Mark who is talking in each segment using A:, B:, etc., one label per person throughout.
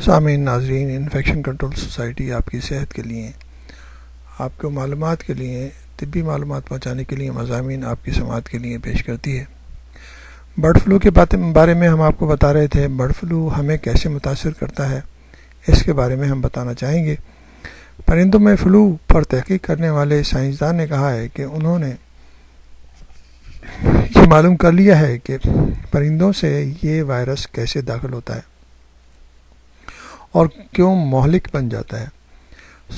A: سامعین ناظرین، infection control society آپ کی صحت کے لیے، آپ کو معلومات کے لیے، طبی معلومات پہنچانے کے لیے مضامین آپ کی سماعت کے لیے پیش کرتی ہے۔ برڈ فلو کے بارے میں ہم آپ کو بتا رہے تھے۔ برڈ فلو ہمیں کیسے متاثر کرتا ہے، اس کے بارے میں ہم بتانا چاہیں گے۔ پرندوں میں فلو پر تحقیق کرنے والے سائنسدان نے کہا ہے کہ انہوں نے یہ معلوم کر لیا ہے کہ پرندوں سے یہ وائرس کیسے داخل ہوتا ہے اور کیوں مہلک بن جاتا ہے۔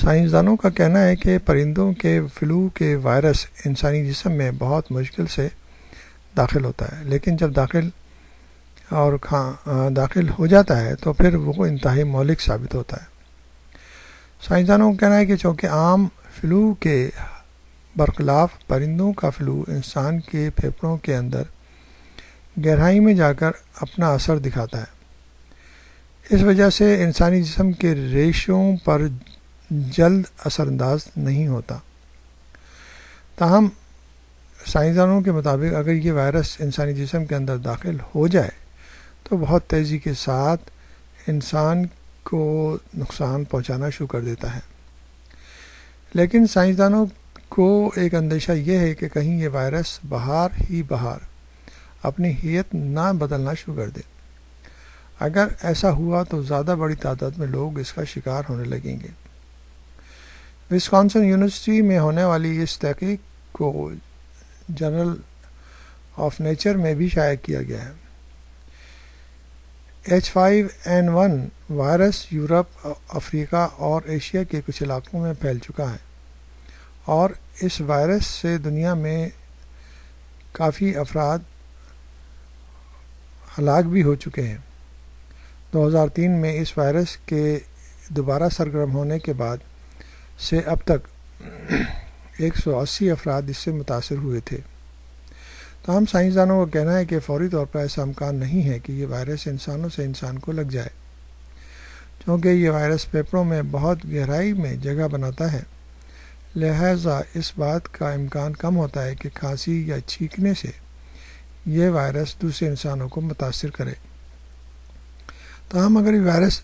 A: سائنسدانوں کا کہنا ہے کہ پرندوں کے فلو کے وائرس انسانی جسم میں بہت مشکل سے داخل ہوتا ہے، لیکن جب داخل ہو جاتا ہے تو پھر وہ انتہائی مہلک ثابت ہوتا ہے۔ سائنسدانوں کا کہنا ہے کہ چونکہ عام فلو کے برخلاف پرندوں کا فلو انسان کے پھیپھڑوں کے اندر گہرائی میں جا کر اپنا اثر دکھاتا ہے۔ اس وجہ سے انسانی جسم کے ریشوں پر جلد اثر انداز نہیں ہوتا۔ تاہم سائنسدانوں کے مطابق اگر یہ وائرس انسانی جسم کے اندر داخل ہو جائے تو بہت تیزی کے ساتھ انسان کو نقصان پہنچانا شروع کر دیتا ہے۔ لیکن سائنسدانوں کو ایک اندیشہ یہ ہے کہ کہیں یہ وائرس بہار اپنی ہیئت نہ بدلنا شروع کر دے۔ اگر ایسا ہوا تو زیادہ بڑی تعداد میں لوگ اس کا شکار ہونے لگیں گے۔ وسکانسن یونیورسٹی میں ہونے والی اس تحقیق کو جرنل آف نیچر میں بھی شائع کیا گیا ہے۔ H5N1 وائرس یورپ، افریقہ اور ایشیا کے کچھ علاقوں میں پھیل چکا ہے اور اس وائرس سے دنیا میں کافی افراد ہلاک بھی ہو چکے ہیں۔ 2003 میں اس وائرس کے دوبارہ سرگرم ہونے کے بعد سے اب تک 180 افراد اس سے متاثر ہوئے تھے۔ تاہم سائنسدانوں کا کہنا ہے کہ فوری طور پر ایسا امکان نہیں ہے کہ یہ وائرس انسانوں سے انسان کو لگ جائے، چونکہ یہ وائرس پھیپھڑوں میں بہت گہرائی میں جگہ بناتا ہے، لہذا اس بات کا امکان کم ہوتا ہے کہ کھانسی یا چھینکنے سے یہ وائرس دوسرے انسانوں کو متاثر کرے۔ تاہم اگر یہ وائرس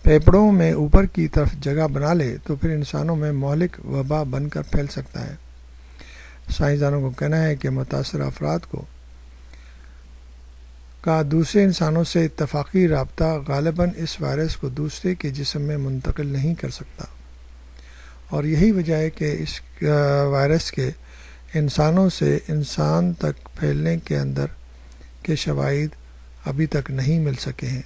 A: پھیپھڑوں میں اوپر کی طرف جگہ بنا لے تو پھر انسانوں میں مہلک وبا بن کر پھیل سکتا ہے۔ سائنسدانوں کو کہنا ہے کہ متاثرہ افراد کا دوسرے انسانوں سے اتفاقی رابطہ غالباً اس وائرس کو دوسرے کے جسم میں منتقل نہیں کر سکتا، اور یہی وجہ ہے کہ اس وائرس کے انسانوں سے انسان تک پھیلنے کے اندر کے شواہد ابھی تک نہیں مل سکے ہیں۔